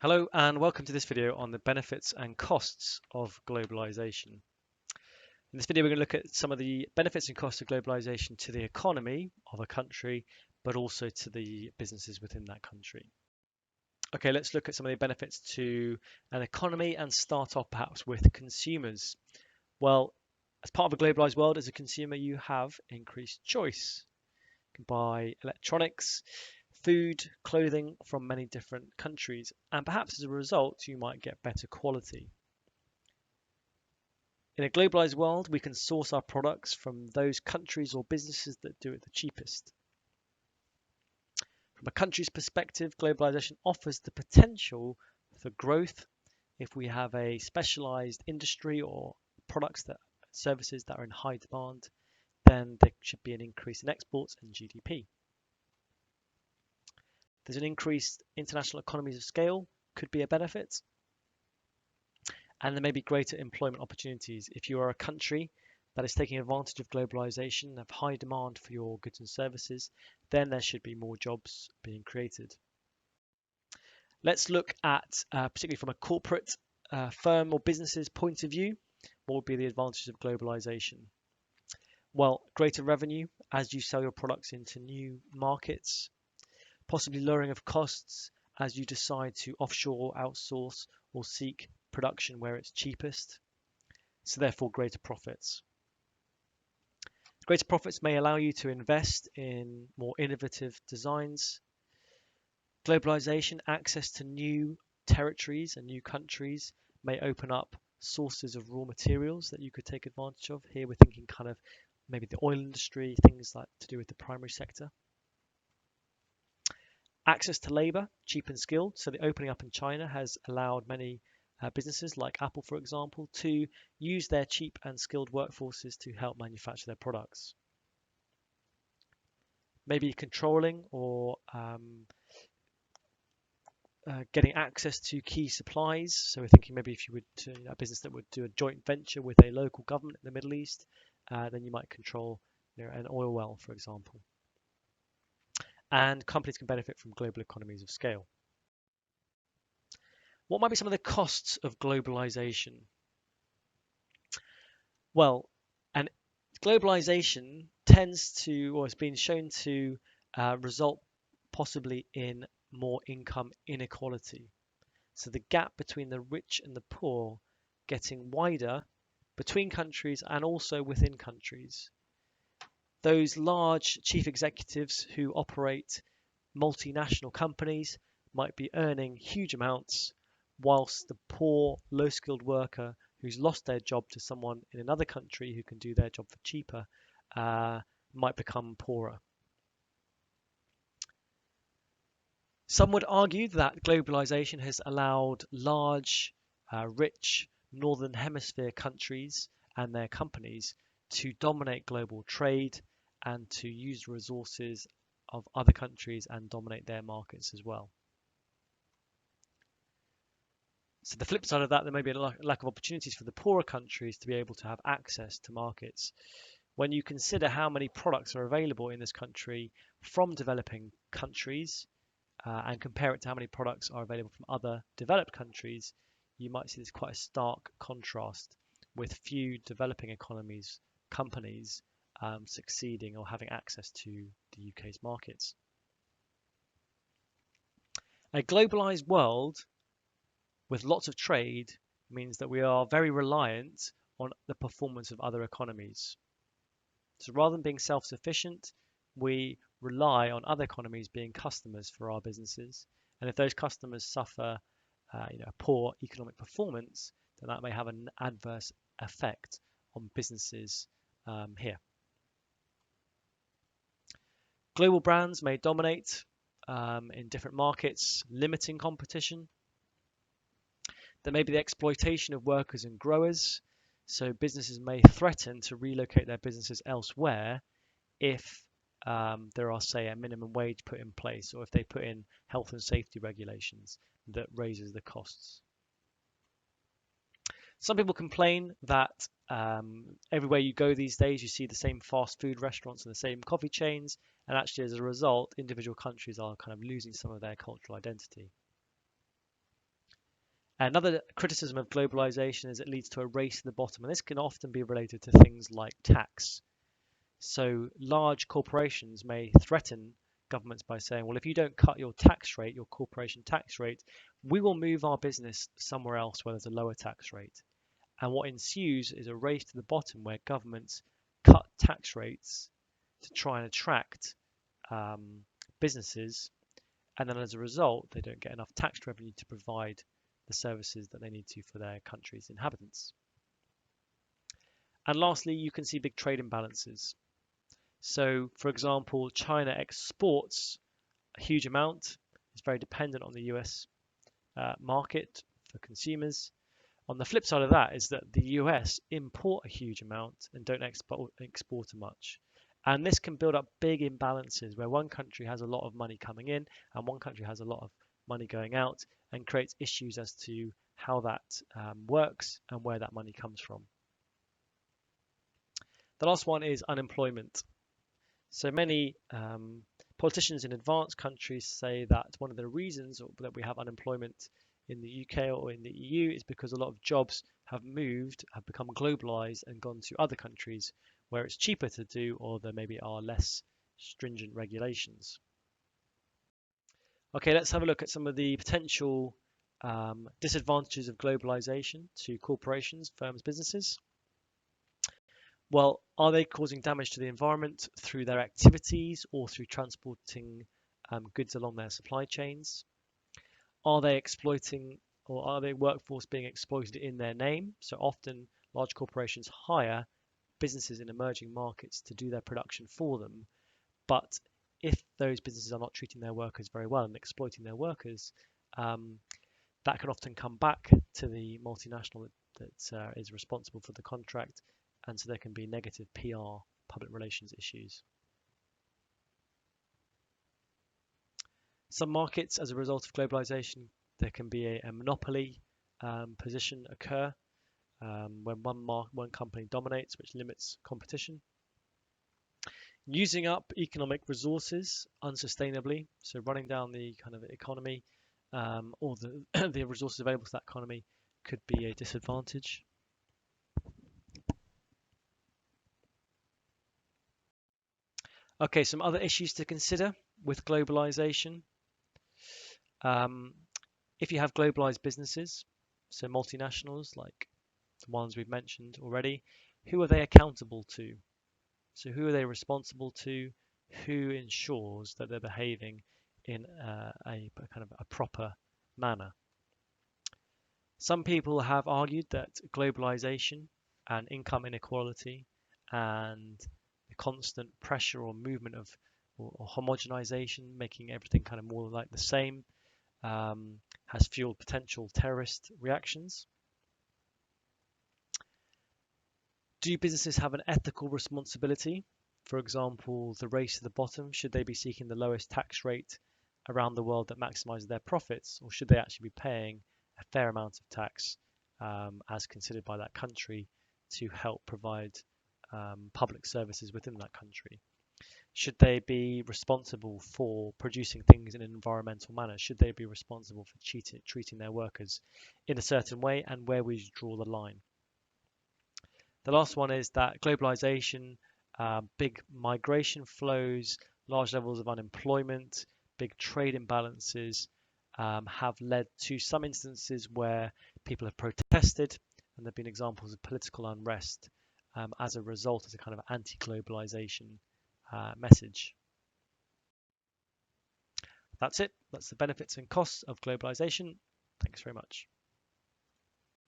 Hello and welcome to this video on the benefits and costs of globalization. In this video, we're going to look at some of the benefits and costs of globalization to the economy of a country, but also to the businesses within that country. Okay, let's look at some of the benefits to an economy and start off perhaps with consumers. Well, as part of a globalized world, as a consumer, you have increased choice. You can buy electronics, food, clothing from many different countries, and perhaps as a result, you might get better quality. In a globalized world, we can source our products from those countries or businesses that do it the cheapest. From a country's perspective, globalization offers the potential for growth if we have a specialized industry or services that are in high demand, then there should be an increase in exports and GDP. There's an increased international economies of scale, could be a benefit. And there may be greater employment opportunities. If you are a country that is taking advantage of globalization, have high demand for your goods and services, then there should be more jobs being created. Let's look at, particularly from a corporate firm or business's point of view, what would be the advantages of globalization? Well, greater revenue as you sell your products into new markets, possibly lowering of costs as you decide to offshore, outsource, or seek production where it's cheapest, so therefore greater profits. Greater profits may allow you to invest in more innovative designs. Globalization, access to new territories and new countries may open up sources of raw materials that you could take advantage of. Here we're thinking kind of maybe the oil industry, things like to do with the primary sector. Access to labor, cheap and skilled. So the opening up in China has allowed many businesses like Apple, for example, to use their cheap and skilled workforces to help manufacture their products. Maybe controlling or getting access to key supplies. So we're thinking maybe if you would a business that would do a joint venture with a local government in the Middle East, then you might control an oil well, for example. And companies can benefit from global economies of scale. What might be some of the costs of globalization? Well, and globalization tends to, or has been shown to result possibly in more income inequality. So the gap between the rich and the poor getting wider between countries and also within countries. Those large chief executives who operate multinational companies might be earning huge amounts, whilst the poor, low-skilled worker who's lost their job to someone in another country who can do their job for cheaper might become poorer. Some would argue that globalization has allowed large, rich Northern Hemisphere countries and their companies to dominate global trade and to use resources of other countries and dominate their markets as well. So the flip side of that, there may be a lack of opportunities for the poorer countries to be able to have access to markets. When you consider how many products are available in this country from developing countries and compare it to how many products are available from other developed countries, you might see there's quite a stark contrast with few developing economies, companies succeeding or having access to the UK's markets. A globalized world with lots of trade means that we are very reliant on the performance of other economies. So rather than being self-sufficient, we rely on other economies being customers for our businesses. And if those customers suffer poor economic performance, then that may have an adverse effect on businesses here. Global brands may dominate in different markets, limiting competition. There may be the exploitation of workers and growers. So businesses may threaten to relocate their businesses elsewhere if there are, say, a minimum wage put in place, or if they put in health and safety regulations that raises the costs. Some people complain that everywhere you go these days, you see the same fast food restaurants and the same coffee chains, and actually as a result, individual countries are kind of losing some of their cultural identity. Another criticism of globalization is it leads to a race to the bottom, and this can often be related to things like tax. So large corporations may threaten governments by saying, well, if you don't cut your tax rate, your corporation tax rate, we will move our business somewhere else where there's a lower tax rate. And what ensues is a race to the bottom where governments cut tax rates to try and attract businesses. And then as a result, they don't get enough tax revenue to provide the services that they need to for their country's inhabitants. And lastly, you can see big trade imbalances. So, for example, China exports a huge amount, is very dependent on the US market for consumers. On the flip side of that is that the US import a huge amount and don't export much. And this can build up big imbalances where one country has a lot of money coming in and one country has a lot of money going out, and creates issues as to how that works and where that money comes from. The last one is unemployment. So many politicians in advanced countries say that one of the reasons that we have unemployment in the UK or in the EU is because a lot of jobs have become globalized and gone to other countries where it's cheaper to do, or there maybe are less stringent regulations. Okay, let's have a look at some of the potential disadvantages of globalization to corporations, firms, businesses. Well, are they causing damage to the environment through their activities or through transporting goods along their supply chains? Are they exploiting, or are their workforce being exploited in their name? So often large corporations hire businesses in emerging markets to do their production for them. But if those businesses are not treating their workers very well and exploiting their workers, that can often come back to the multinational that is responsible for the contract, and so there can be negative PR, public relations issues. Some markets, as a result of globalization, there can be a monopoly position occur when one company dominates, which limits competition. Using up economic resources unsustainably, so running down the kind of economy or the, the resources available to that economy could be a disadvantage. Okay, some other issues to consider with globalization. If you have globalized businesses, so multinationals like the ones we've mentioned already, who are they accountable to? So who are they responsible to? Who ensures that they're behaving in a kind of a proper manner? Some people have argued that globalization and income inequality and the constant pressure or movement of or homogenization, making everything kind of more like the same, has fueled potential terrorist reactions. Do businesses have an ethical responsibility? For example, the race to the bottom, should they be seeking the lowest tax rate around the world that maximizes their profits, or should they actually be paying a fair amount of tax as considered by that country to help provide public services within that country? Should they be responsible for producing things in an environmental manner? Should they be responsible for treating their workers in a certain way, and where we draw the line? The last one is that globalization, big migration flows, large levels of unemployment, big trade imbalances have led to some instances where people have protested, and there have been examples of political unrest as a result, as a kind of anti-globalization message. That's it. That's the benefits and costs of globalization. Thanks very much.